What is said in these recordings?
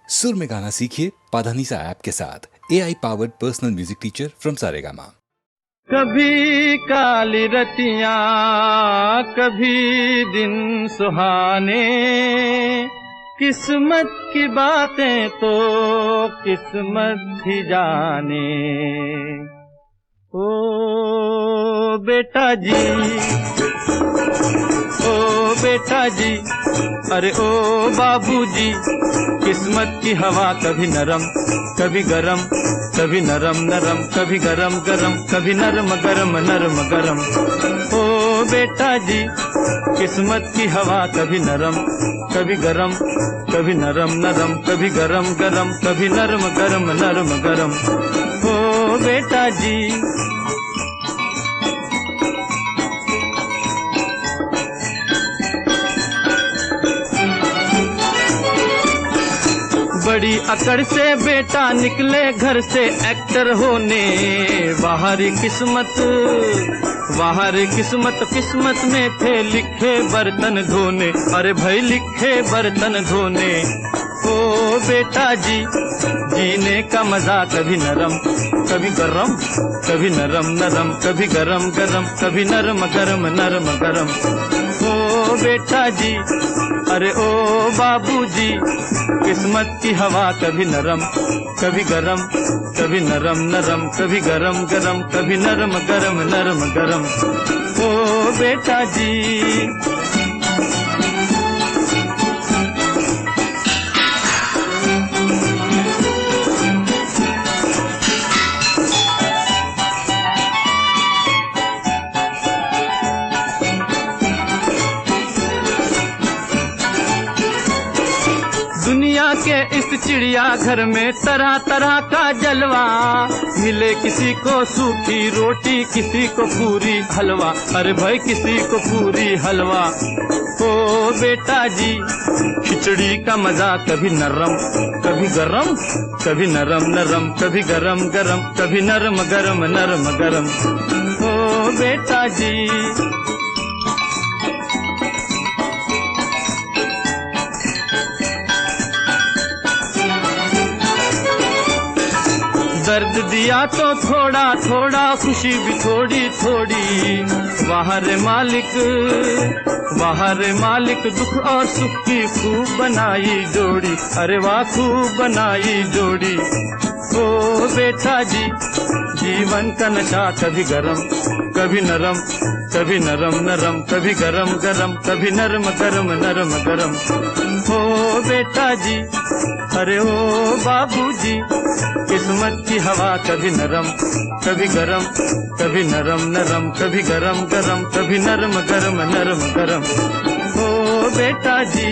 सुर में गाना सीखिए पाधानीसा ऐप के साथ। AI powered personal music teacher from Saregama. कभी काली रतियां, कभी दिन सुहाने, किस्मत की बातें तो किस्मत ही जाने। ओ बेटा जी, ओ बेटा जी, अरे ओ बाबूजी, किस्मत की हवा कभी नरम कभी गरम, कभी नरम नरम कभी गरम गरम, कभी नरम गरम नरम गरम। ओ बेटा जी, किस्मत की हवा कभी नरम कभी गरम, कभी नरम नरम कभी गरम गरम, कभी नरम गरम नरम गरम। ओ बेटा जी, बड़ी अकड़ से बेटा निकले घर से एक्टर होने। बाहरी किस्मत किस्मत में थे लिखे बर्तन धोने। अरे भाई लिखे बर्तन धोने। ओ बेटा जी, जीने का मजा कभी नरम कभी गरम, कभी नरम नरम कभी गरम गरम, कभी नरम गरम नरम गरम। ओ बेटा जी, अरे ओ बाबूजी, किस्मत की हवा कभी नरम कभी गरम, कभी नरम नरम कभी गरम गरम, कभी नरम गरम नरम गरम। ओ बेटा जी, दुनिया के इस चिड़िया घर में तरह तरह का जलवा। मिले किसी को सूखी रोटी, किसी को पूरी हलवा। अरे भाई किसी को पूरी हलवा। ओ बेटा जी, खिचड़ी का मजा कभी नरम कभी गरम, कभी नरम नरम कभी गरम गरम, कभी नरम गरम नरम गरम। ओ बेटा जी, दर्द दिया तो थोड़ा थोड़ा, खुशी भी थोड़ी थोड़ी। वाह रे मालिक, दुख और सुख की खूब बनाई जोड़ी। अरे वाह खूब बनाई जोड़ी। ओ बेटा जी, जीवन का नशा कभी गरम कभी नरम, कभी नरम नरम कभी गरम गरम, कभी नरम गरम नरम गरम। ओ बेटा जी, अरे ओ बाबूजी, किस्मत की हवा कभी नरम कभी गरम, कभी नरम नरम कभी गरम गरम, कभी नरम गरम नरम गरम। ओ बेटा जी,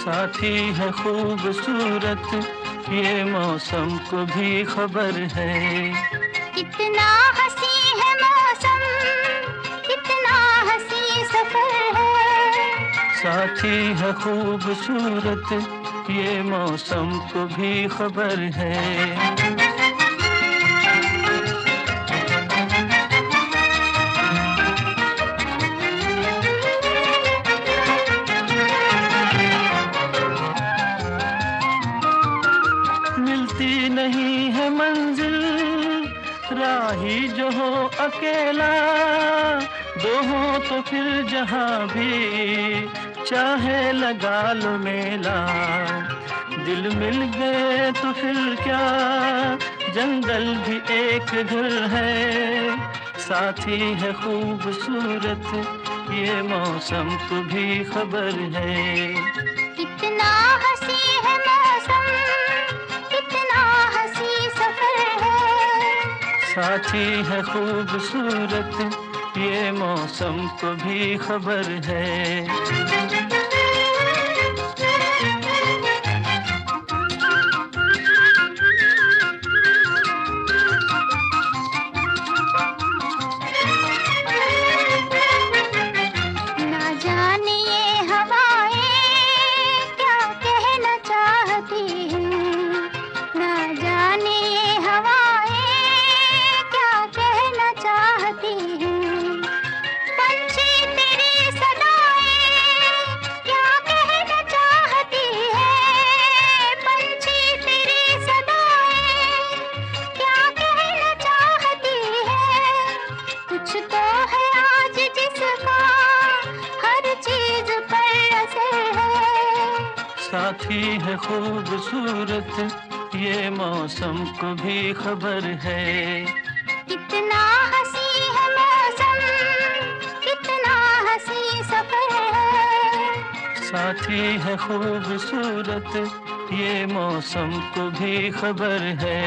साथी है खूबसूरत, ये मौसम को भी खबर है। कितना हंसी है मौसम, कितना हंसी सफर है। साथी है खूबसूरत, ये मौसम को भी खबर है। राही जो हो अकेला, दो हो तो फिर जहां भी चाहे लगा लो मेला। दिल मिल गए तो फिर क्या, जंगल भी एक घर है। साथी है खूबसूरत ये मौसम को भी खबर है। कितना हंसी है मौसम, कितना हंसी सफर है। साथी है खूबसूरत ये मौसम को भी खबर है। साथी है खूबसूरत ये मौसम को भी खबर है। कितना हंसी है मौसम, कितना हंसी सफर है। साथी है खूबसूरत ये मौसम को भी खबर है।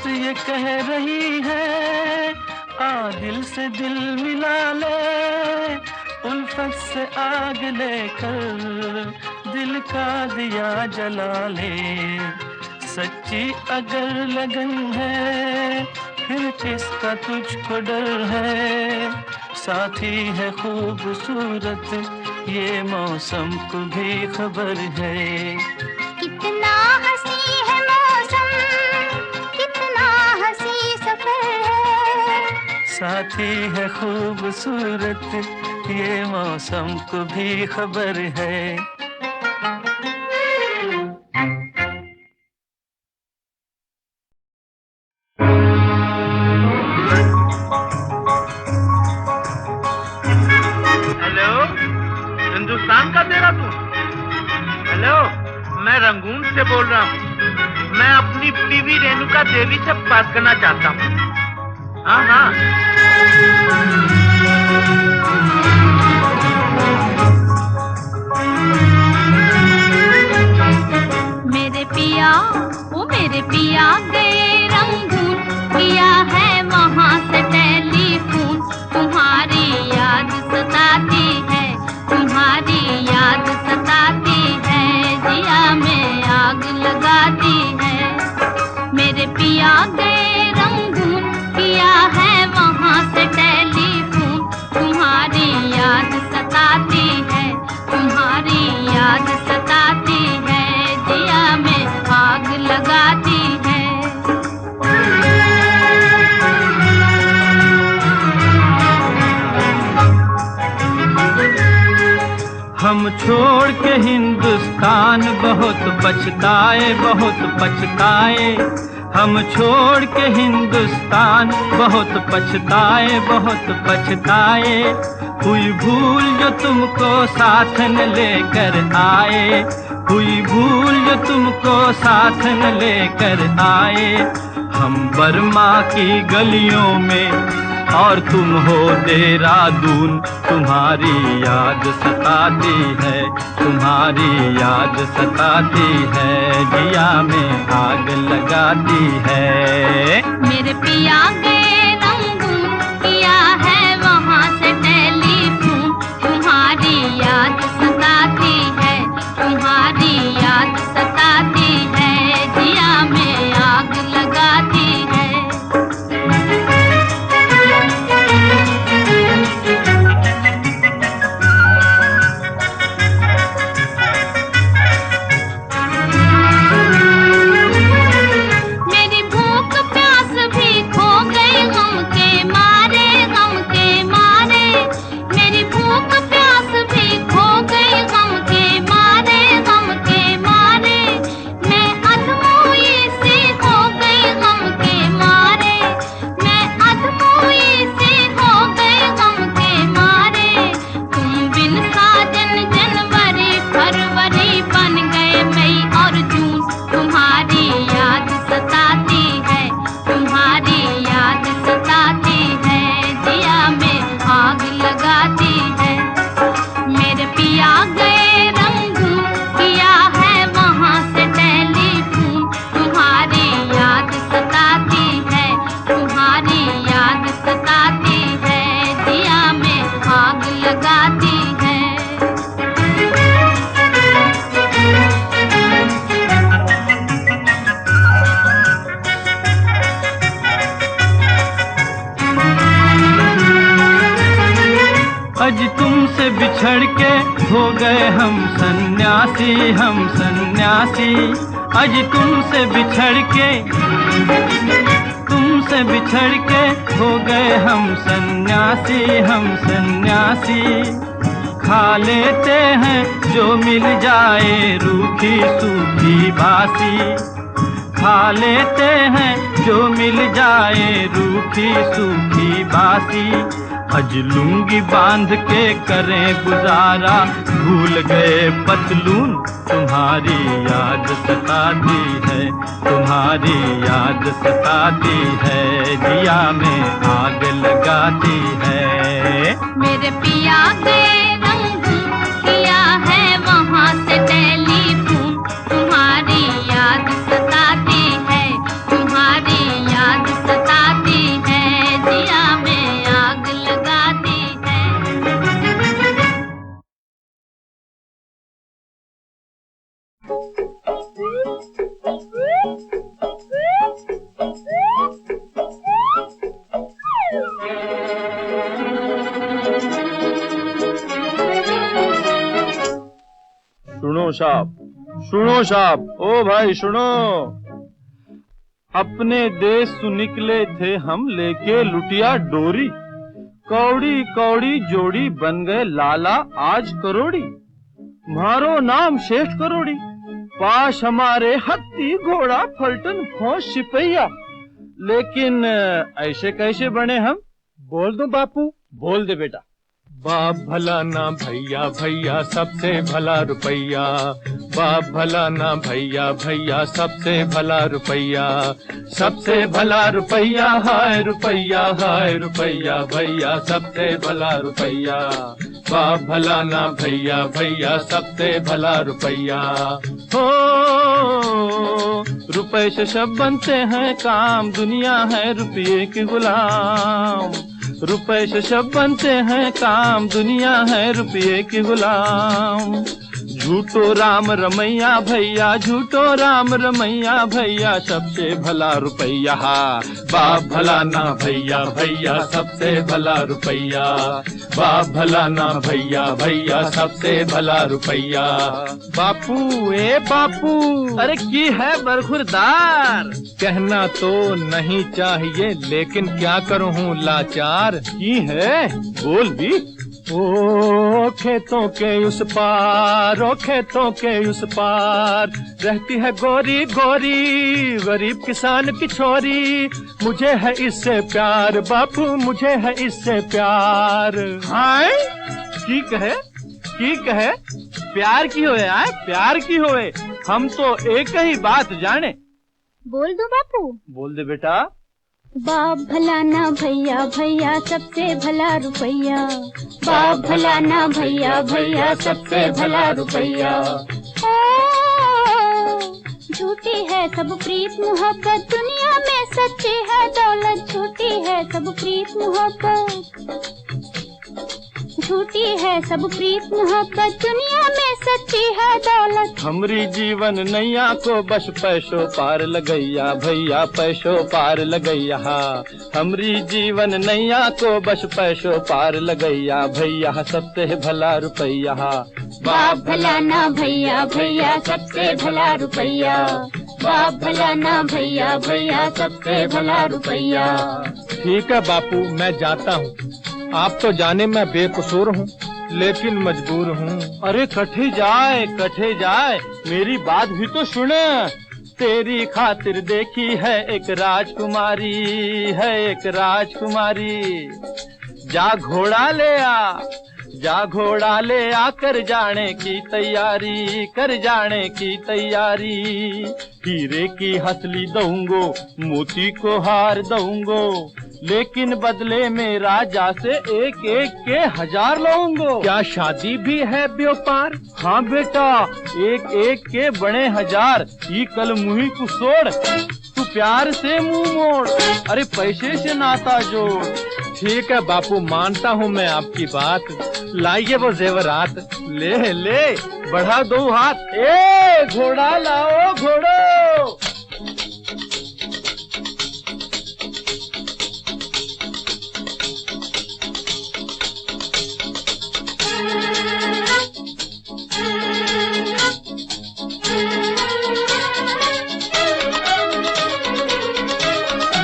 ये कह रही है आ दिल से दिल मिला ले, उल्फत से आग लेकर दिल का दिया जला ले। सच्ची अगर लगन है फिर किसका तुझको डर है। साथी है खूबसूरत ये मौसम को भी खबर है। कितना हंसी है मौसम, कितना हंसी सफर है। साथी है खूबसूरत ये मौसम को भी खबर है। हेलो, हिंदुस्तान का तेरा तू? हेलो, मैं रंगून से बोल रहा हूँ। मैं अपनी बीवी रेणुका देवी से बात करना चाहता हूँ। हाँ हाँ। मेरे पिया, वो मेरे पिया गए रंगून, किया है वहाँ से टेलीफोन। तुम्हारी याद सताती है, तुम्हारी याद सताती है, जिया में आग लगाती है। मेरे पिया गए रंगून, किया है वहाँ से टेलीफोन। तुम्हारी याद सताती है, तुम्हारी याद सताती है, जिया में आग लगाती है। हम छोड़ के हिंदुस्तान बहुत पछताए, बहुत पछताए। हम छोड़ के हिंदुस्तान बहुत पछताए, बहुत पछताए। हुई भूल जो तुमको साथ न लेकर आए, हुई भूल जो तुमको साथ न लेकर आए। हम बर्मा की गलियों में और तुम हो देहरादून। तुम्हारी याद सताती है, तुम्हारी याद सताती है, जिया में आग लगाती है। मेरे पिया गए रंगून, किया है वहाँ से टेलीफोन। तुम्हारी याद सताती है, तुम्हारी याद सताती है, जिया में आग लगाती है। मेरी भूख प्यास भी खो गई, हो गए हम सन्यासी आज तुमसे बिछड़ के हो गए हम सन्यासी खा लेते हैं जो मिल जाए रूखी सूखी बासी खा लेते हैं जो मिल जाए रूखी सूखी बासी अज लुंगी बांध के करें गुजारा भूल गए पतलून तुम्हारी याद सताती है जिया में आग लगाती है मेरे पिया गए रंगून किया है वहाँ से टेलीफोन तुम्हारी याद सताती है जिया में आग लगाती है सुनो साहब, ओ भाई सुनो। अपने देश से निकले थे हम लेके लुटिया डोरी, कौड़ी कौड़ी जोड़ी बन गए लाला आज करोड़ी। मारो नाम श्रेष्ठ करोड़ी, पास हमारे हत्ती घोड़ा फलटन फौज सिपहिया। लेकिन ऐसे कैसे बने हम? बोल दो बापू। बोल दे बेटा। बाप भला ना भैया भैया सबसे भला रुपैया, बाप भला ना भैया भैया सबसे भला रुपैया, सबसे भला रुपैया हाय रुपैया भैया सबसे भला रुपैया, बाप भला ना भैया भैया सबसे भला रुपैया। हो रुपए से सब बनते हैं काम, दुनिया है रुपये की गुलाम। रुपए से सब बनते हैं काम, दुनिया है रुपये की गुलाम। झूठो राम रमैया भैया, झूठो राम रमैया भैया सबसे भला रुपैया, बाप भला ना भैया भैया सबसे भला रुपैया, बाप भला ना भैया भैया सबसे भला रुपैया। बापू ए बापू, अरे की है बरखुरदार। कहना तो नहीं चाहिए लेकिन क्या करूं हूँ लाचार। की है बोल भी। ओ खेतों के उस पार, ओ खेतों के उस पार रहती है गोरी गोरी गरीब किसान की छोरी। मुझे है इससे प्यार बापू, मुझे है इससे प्यार। हाय ठीक है प्यार की होए आए, प्यार की होए। हम तो एक ही बात जाने। बोल दो बापू। बोल दे बेटा। बाप भला ना भैया भैया सबसे भला रुपैया, बाप भला ना भैया भैया सबसे भला रुपैया। झूठी है सब प्रीत मोहब्बत, दुनिया में सच्ची है दौलत। झूठी है सब प्रीत मोहब्बत, झूठी है सब प्रीत मोहब्बत, दुनिया में सच्ची है दौलत। हमरी जीवन नैया को बस पैसों पार लगैया भैया, पैसों पार लगैया। हमरी जीवन नैया को बस पैसों पार लगैया भैया सबसे भला रुपैया, बाप भला ना भैया भैया सबसे भला रुपैया, बाप भला ना भैया भैया सबसे भला रुपैया। ठीक है बापू मैं जाता हूँ, आप तो जाने मैं बेकसूर हूँ लेकिन मजबूर हूँ। अरे कठे जाए मेरी बात भी तो सुन। तेरी खातिर देखी है एक राजकुमारी, जा घोड़ा ले आ कर जाने की तैयारी। हीरे की हसली दूंगो, मोती को हार दूंगो, लेकिन बदले में राजा से एक एक के 1000 लूंगो। क्या शादी भी है व्यापार? हाँ बेटा, एक एक के बने 1000। ये कल मुही को छोड़, तू प्यार से मुंह मोड़, अरे पैसे से नाता जोड़। ठीक है बापू मानता हूँ मैं आपकी बात, लाइए वो जेवरात। ले बढ़ा 2 हाथ। ए घोड़ा लाओ घोड़ो।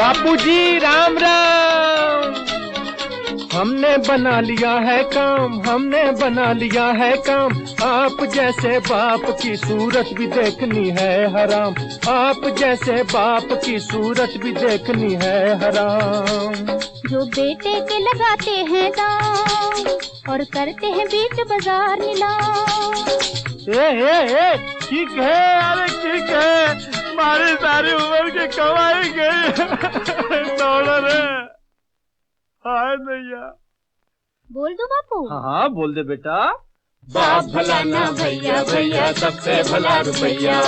बापूजी राम राम। हमने बना लिया है काम, हमने बना लिया है काम। आप जैसे बाप की सूरत भी देखनी है हराम, आप जैसे बाप की सूरत भी देखनी है हराम। जो बेटे के लगाते हैं दाम और करते हैं बीच बाजार नीलाम। ठीक है, अरे ठीक है, हमारी सारी उम्र की कमाई गई डॉलर है। हाय भैया। बोल दो बापू। हाँ बोल दे बेटा। बाप भला ना भैया भैया सबसे भला रुपैया,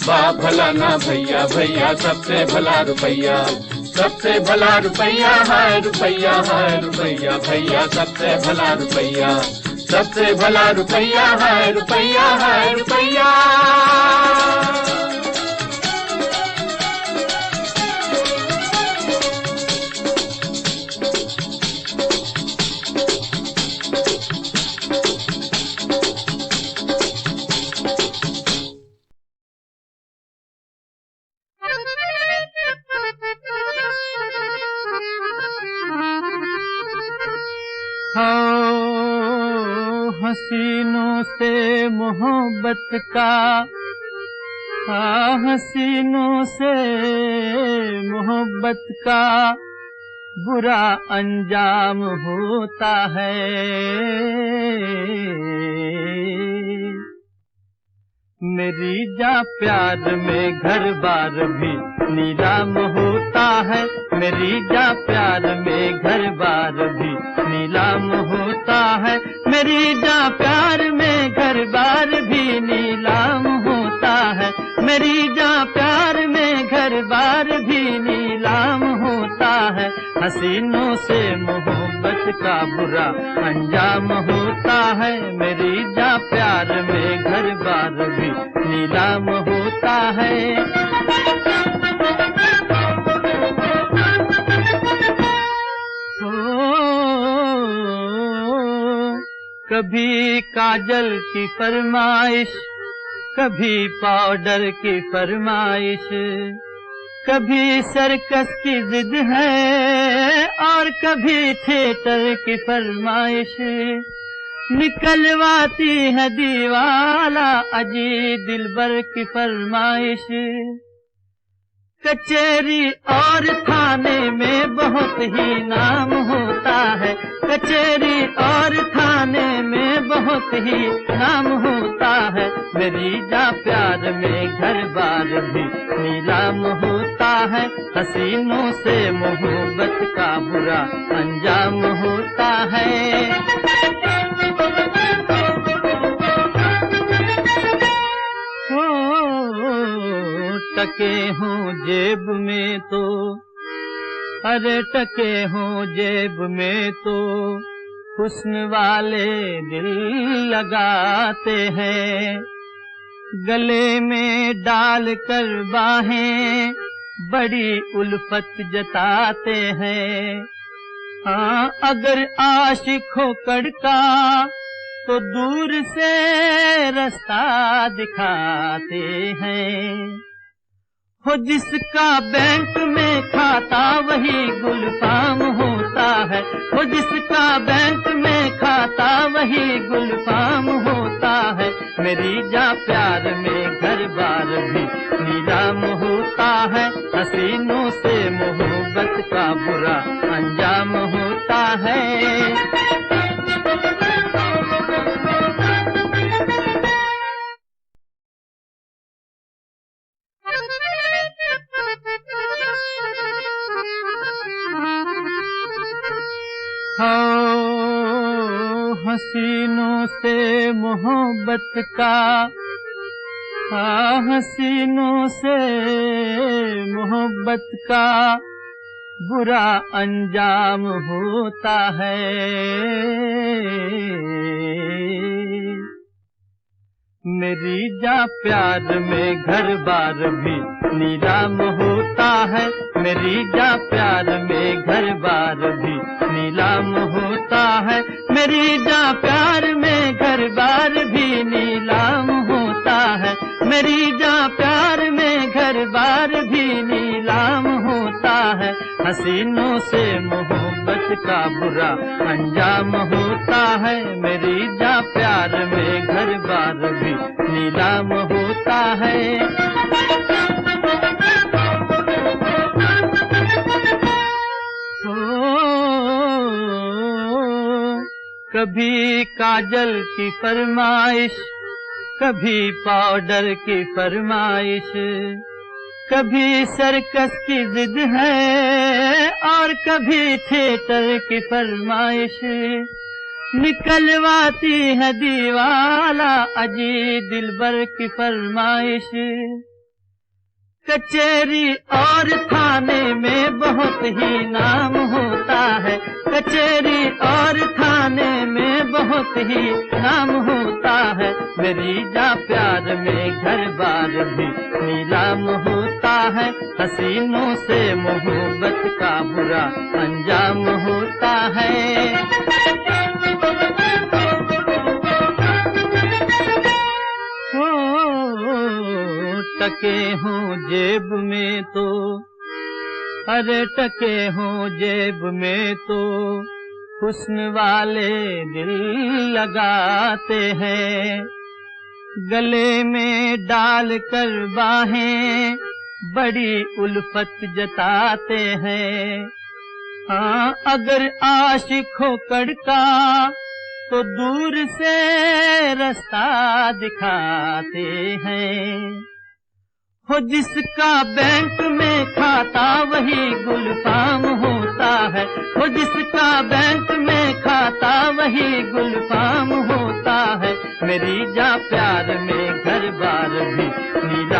बाप भला ना भैया भैया सबसे भला रुपैया, सबसे भला रुपैया है रुपैया है रुपैया भैया सबसे भला रुपैया, सबसे भला रुपैया है रुपैया है रुपैया। हसीनों से मोहब्बत का, हसीनों से मोहब्बत का बुरा अंजाम होता है। मेरी जा प्यार में घर बार भी नीलाम होता है, मेरी जा प्यार में घर बार भी नीलाम होता है, मेरी जा प्यार में घर बार भी नीलाम होता है, मेरी जा प्यार में घर बार भी नीलाम होता है। हसीनों से मोहब्बत का बुरा अंजाम होता है, मेरी जा प्यार में घर बार भी नीलाम होता है। कभी काजल की फरमाइश, कभी पाउडर की फरमाइश, कभी सर्कस की जिद है और कभी थिएटर की फरमाइश। निकलवाती है दीवाला अजी दिलबर की फरमाइश। कचहरी और थाने में बहुत ही नाम होता है, कचहरी और थाने में बहुत ही नाम होता है, मेरी जा प्यार में घर बार भी नीलाम होता है। हसीनों से मोहब्बत का बुरा अंजाम होता है। टके हों जेब में तो, अरे टके हों जेब में तो हुस्न वाले दिल लगाते हैं, गले में डाल कर बाहें बड़ी उल्फत जताते हैं। हाँ अगर आशिक हो कड़का तो दूर से रास्ता दिखाते हैं। हो जिसका बैंक में खाता वही गुलफाम होता है, हो जिसका बैंक में खाता वही गुलफाम होता है, मेरी जा प्यार में घर बार भी नीलाम होता है। हसीनों से मोहब्बत का बुरा अंजाम होता है। हसीनों से मोहब्बत का, हसीनों से मोहब्बत का बुरा अंजाम होता है। मेरी जा प्यार में घर बार भी नीलाम होता है, मेरी जा प्यार में घर बार भी नीलाम होता है, मेरी जा प्यार में घर बार भी नीलाम होता है, मेरी जा प्यार में घर बार भी नीलाम होता है, हसीनों से मोहब्बत का बुरा अंजाम होता है। मेरी जा प्यार में घर बार भी नीलाम होता है। कभी काजल की फरमाइश, कभी पाउडर की फरमाइश, कभी सर्कस की जिद है और कभी थिएटर की फरमाइश। निकलवाती है दीवाला अजी दिलबर की फरमाइश। कचहरी और थाने में बहुत ही नाम होता है, कचहरी और थाने में बहुत ही नाम होता है। मेरी जा प्यार में घर बार भी नीलाम होता है, हसीनों से मोहब्बत का बुरा अंजाम होता है। टके हों जेब में तो, अरे टके हों जेब में तो हुस्न वाले दिल लगाते हैं। गले में डाल कर बाहें बड़ी उल्फत जताते हैं। हाँ अगर आशिक हो कड़का तो दूर से रास्ता दिखाते हैं। हो जिसका बैंक में खाता वही गुलफाम होता है, हो जिसका बैंक में खाता वही गुलफाम होता है। मेरी जा प्यार में घर बार भी नीला